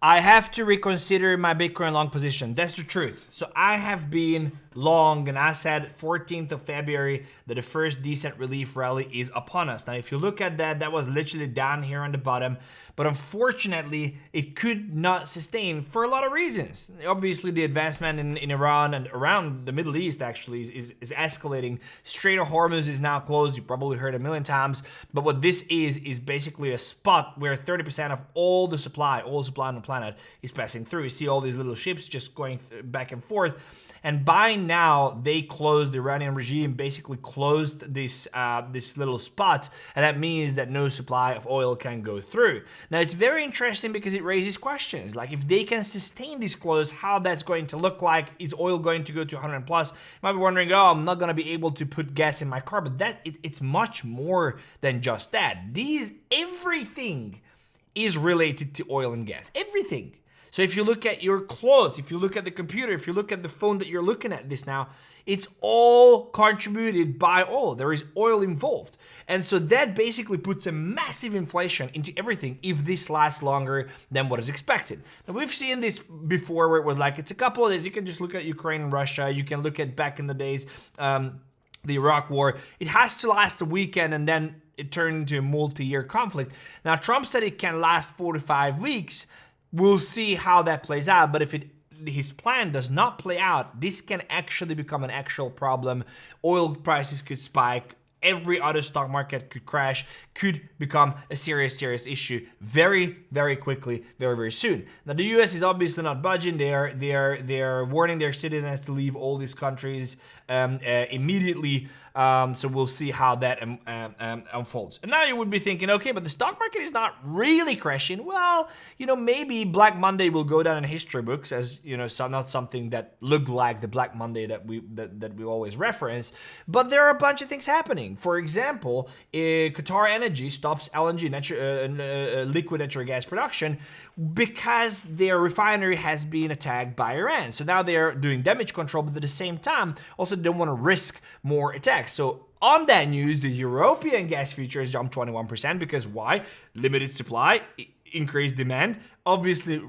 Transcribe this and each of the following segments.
I have to reconsider my Bitcoin long position. That's the truth. So I have been long, and I said 14th of February that the first decent relief rally is upon us. Now, if you look at that, that was literally down here on the bottom, but unfortunately, it could not sustain for a lot of reasons. Obviously, the advancement in Iran and around the Middle East actually is escalating. Strait of Hormuz is now closed. You probably heard a million times, but what this is basically a spot where 30% of all the supply on the planet is passing through. You see all these little ships just going back and forth. And by now, they closed, the Iranian regime basically closed this little spot, and that means that no supply of oil can go through. Now, it's very interesting because it raises questions, like if they can sustain this close, how that's going to look like. Is oil going to go to 100 plus? You might be wondering, oh, I'm not going to be able to put gas in my car, but it's much more than just that. Everything is related to oil and gas, everything. So if you look at your clothes, if you look at the computer, if you look at the phone that you're looking at this now, it's all contributed by oil. There is oil involved. And so that basically puts a massive inflation into everything if this lasts longer than what is expected. Now, we've seen this before where it was like, it's a couple of days. You can just look at Ukraine and Russia. You can look at back in the days, the Iraq war. It has to last a weekend and then it turned into a multi-year conflict. Now, Trump said it can last 4 to 5 weeks. We'll see how that plays out, but if his plan does not play out, this can actually become an actual problem. Oil prices could spike. Every other stock market could crash, could become a serious issue very, very quickly, very, very soon. Now, the US is obviously not budging. They are warning their citizens to leave all these countries immediately. So we'll see how that unfolds. And now you would be thinking, okay, but the stock market is not really crashing. Well, maybe Black Monday will go down in history books as, not something that looked like the Black Monday that we always reference. But there are a bunch of things happening. For example, Qatar Energy stops LNG, liquid natural gas production, because their refinery has been attacked by Iran. So now they're doing damage control, but at the same time, also don't want to risk more attacks. So on that news, the European gas futures jumped 21% because why? Limited supply, increased demand, obviously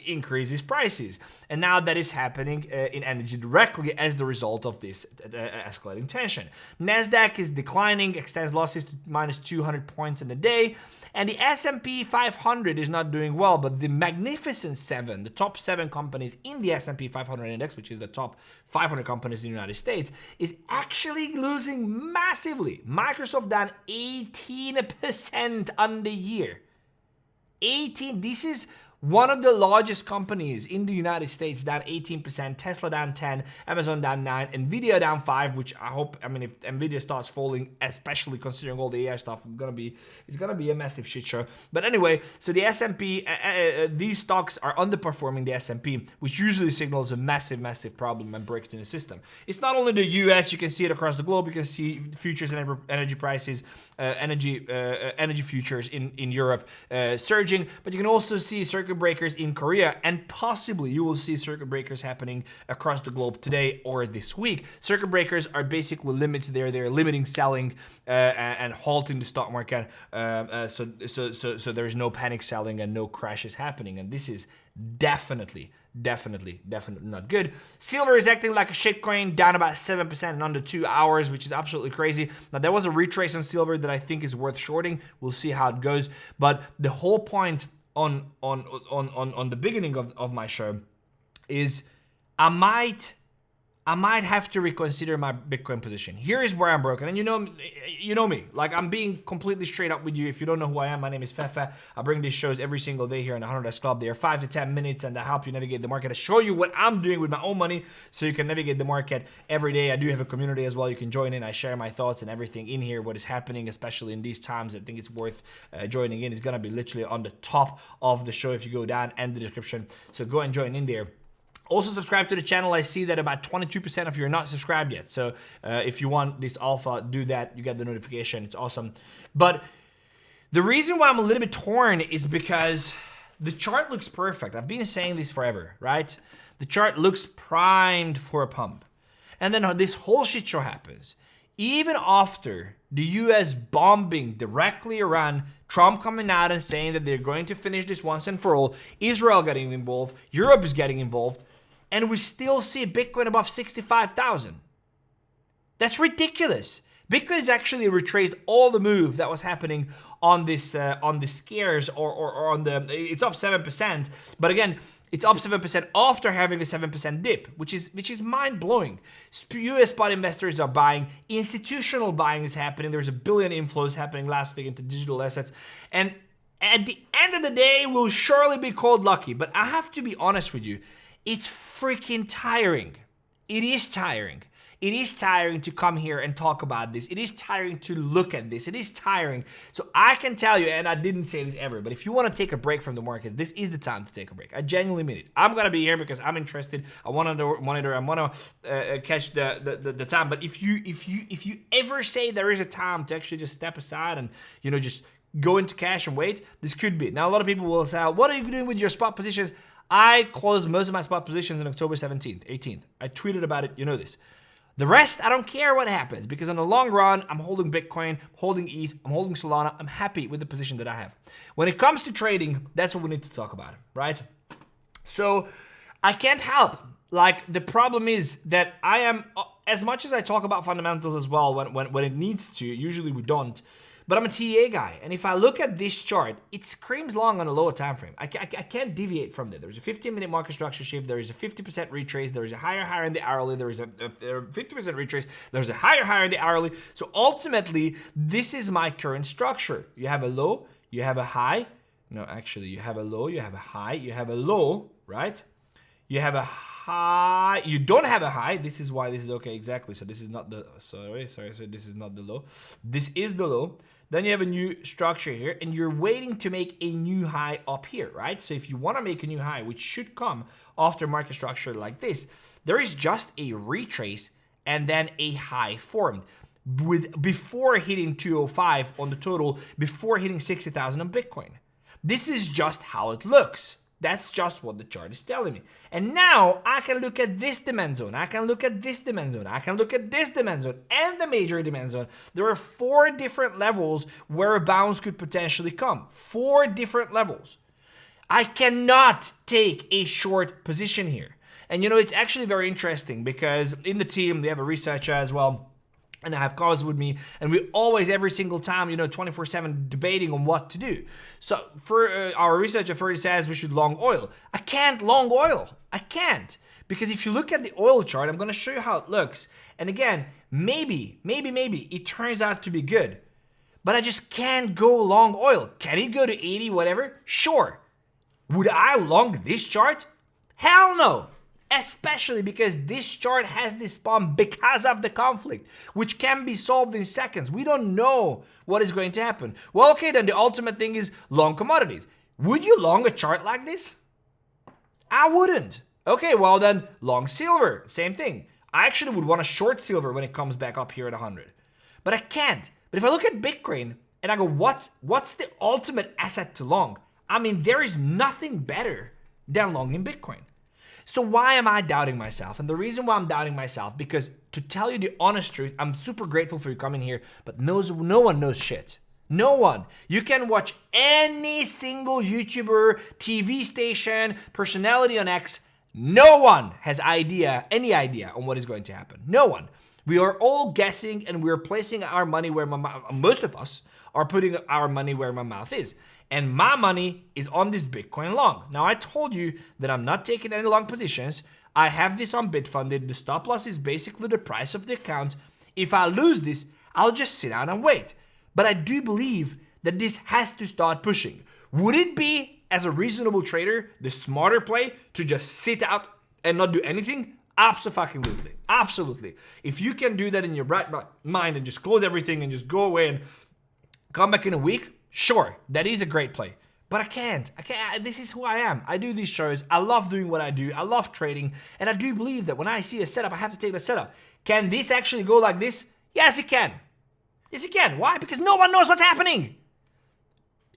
increases prices. And now that is happening in energy directly as the result of this escalating tension. NASDAQ is declining, extends losses to minus 200 points in a day. And the S&P 500 is not doing well, but the Magnificent Seven, the top 7 companies in the S&P 500 index, which is the top 500 companies in the United States, is actually losing massively. Microsoft down 18% on the year. 18. This is one of the largest companies in the United States, down 18%, Tesla down 10, Amazon down 9, Nvidia down 5, which if Nvidia starts falling, especially considering all the AI stuff, it's gonna be a massive shit show. But anyway, so the S&P, these stocks are underperforming the S&P, which usually signals a massive problem and breaks in the system. It's not only the US, you can see it across the globe. You can see futures and energy prices, energy futures in Europe surging, but you can also see circuit breakers in Korea, and possibly you will see circuit breakers happening across the globe today or this week. Circuit breakers are basically limits there. They're limiting selling and halting the stock market, so there's no panic selling and no crashes happening, and this is definitely not good. Silver is acting like a shitcoin, down about 7% in under 2 hours, which is absolutely crazy. Now, there was a retrace on silver that I think is worth shorting. We'll see how it goes, but the whole point on the beginning of my show is I might have to reconsider my Bitcoin position. Here is where I'm broken, and you know me. Like, I'm being completely straight up with you. If you don't know who I am, my name is 𝗙𝗙. I bring these shows every single day here in the 100 Club. They are 5 to 10 minutes, and I help you navigate the market. I show you what I'm doing with my own money, so you can navigate the market every day. I do have a community as well. You can join in. I share my thoughts and everything in here. What is happening, especially in these times, I think it's worth joining in. It's gonna be literally on the top of the show if you go down and the description. So go and join in there. Also subscribe to the channel. I see that about 22% of you are not subscribed yet. So if you want this alpha, do that. You get the notification. It's awesome. But the reason why I'm a little bit torn is because the chart looks perfect. I've been saying this forever, right? The chart looks primed for a pump. And then this whole shit show happens. even after the US bombing directly Iran, Trump coming out and saying that they're going to finish this once and for all, Israel getting involved, Europe is getting involved, and we still see Bitcoin above 65,000. That's ridiculous. Bitcoin has actually retraced all the move that was happening on this on the scares or on the, it's up 7%, but again, it's up 7% after having a 7% dip, which is mind-blowing. US spot investors are buying, institutional buying is happening, there's $1 billion inflows happening last week into digital assets, and at the end of the day, we'll surely be called lucky. But I have to be honest with you, it's freaking tiring. It is tiring. It is tiring to come here and talk about this. It is tiring to look at this. It is tiring. So I can tell you, and I didn't say this ever, but if you want to take a break from the market, this is the time to take a break. I genuinely mean it. I'm going to be here because I'm interested. I want to monitor. I want to catch the time. But if you ever say there is a time to actually just step aside and, you know, just go into cash and wait, this could be it. Now, a lot of people will say, what are you doing with your spot positions? I closed most of my spot positions on October 17th, 18th. I tweeted about it. You know this. The rest, I don't care what happens, because in the long run, I'm holding Bitcoin, holding ETH, I'm holding Solana. I'm happy with the position that I have. When it comes to trading, that's what we need to talk about, right? So I can't help. Like, the problem is that I am, as much as I talk about fundamentals as well when it needs to, usually we don't, but I'm a TA guy, and if I look at this chart, it screams long on a lower time frame. I can't deviate from that. There's a 15-minute market structure shift. There is a 50% retrace. There is a higher in the hourly. There is a 50% retrace. There's a higher in the hourly. So ultimately, this is my current structure. You have a low, you have a high. No, actually, you have a low, you have a high, you have a low, right? You have a high. You don't have a high. This is why this is okay. Exactly. So this is not the, sorry. So this is not the low. This is the low. Then you have a new structure here, and you're waiting to make a new high up here, right? So if you want to make a new high, which should come after market structure like this, there is just a retrace and then a high formed before hitting 205 on the total, before hitting 60,000 on Bitcoin. This is just how it looks. That's just what the chart is telling me. And now I can look at this demand zone. I can look at this demand zone. I can look at this demand zone and the major demand zone. There are 4 different levels where a bounce could potentially come. 4 different levels. I cannot take a short position here. And you know, it's actually very interesting because in the team, they have a researcher as well, and I have cars with me, and we always, every single time, you know, 24/7 debating on what to do. So for our researcher first says we should long oil. I can't long oil. I can't. Because if you look at the oil chart, I'm going to show you how it looks. And again, maybe it turns out to be good. But I just can't go long oil. Can it go to 80, whatever? Sure. Would I long this chart? Hell no. Especially because this chart has this spam because of the conflict, which can be solved in seconds. We don't know what is going to happen. Well, okay, then the ultimate thing is long commodities. Would you long a chart like this? I wouldn't. Okay, well then, long silver, same thing. I actually would want to short silver when it comes back up here at 100. But I can't. But if I look at Bitcoin and I go, what's the ultimate asset to long? I mean, there is nothing better than longing Bitcoin. So why am I doubting myself? And the reason why I'm doubting myself, because to tell you the honest truth, I'm super grateful for you coming here, but no one knows shit. No one. You can watch any single YouTuber, TV station, personality on X. No one has any idea on what is going to happen. No one. We are all guessing, and we are placing our money where most of us are putting our money where my mouth is. And my money is on this Bitcoin long. Now, I told you that I'm not taking any long positions. I have this on Bitfunded. The stop loss is basically the price of the account. If I lose this, I'll just sit down and wait. But I do believe that this has to start pushing. Would it be, as a reasonable trader, the smarter play to just sit out and not do anything? Absolutely. Absolutely. If you can do that in your right mind and just close everything and just go away and come back in a week, sure, that is a great play. But I can't. This is who I am. I do these shows. I love doing what I do. I love trading. And I do believe that when I see a setup, I have to take the setup. Can this actually go like this? Yes, it can. Yes, it can. Why? Because no one knows what's happening.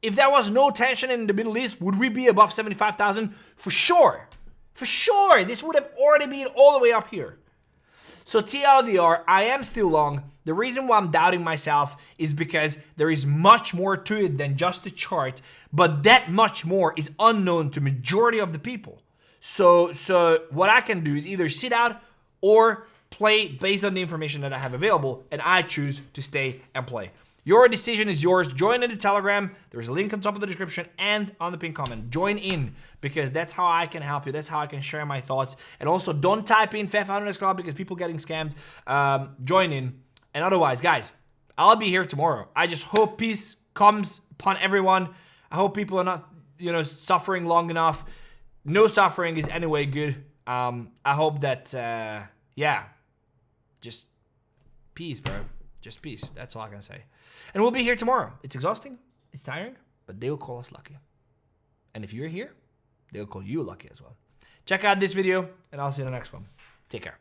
If there was no tension in the Middle East, would we be above 75,000? For sure. For sure. This would have already been all the way up here. So TLDR, I am still long. The reason why I'm doubting myself is because there is much more to it than just the chart, but that much more is unknown to majority of the people. So what I can do is either sit out or play based on the information that I have available, and I choose to stay and play. Your decision is yours. Join in the Telegram. There's a link on top of the description and on the pinned comment. Join in, because that's how I can help you. That's how I can share my thoughts. And also, don't type in 𝗵𝗏_, because people getting scammed. Join in. And otherwise, guys, I'll be here tomorrow. I just hope peace comes upon everyone. I hope people are not, suffering long enough. No suffering is anyway good. I hope that, just peace, bro. Just peace. That's all I can say. And we'll be here tomorrow. It's exhausting. It's tiring. But they'll call us lucky. And if you're here, they'll call you lucky as well. Check out this video, and I'll see you in the next one. Take care.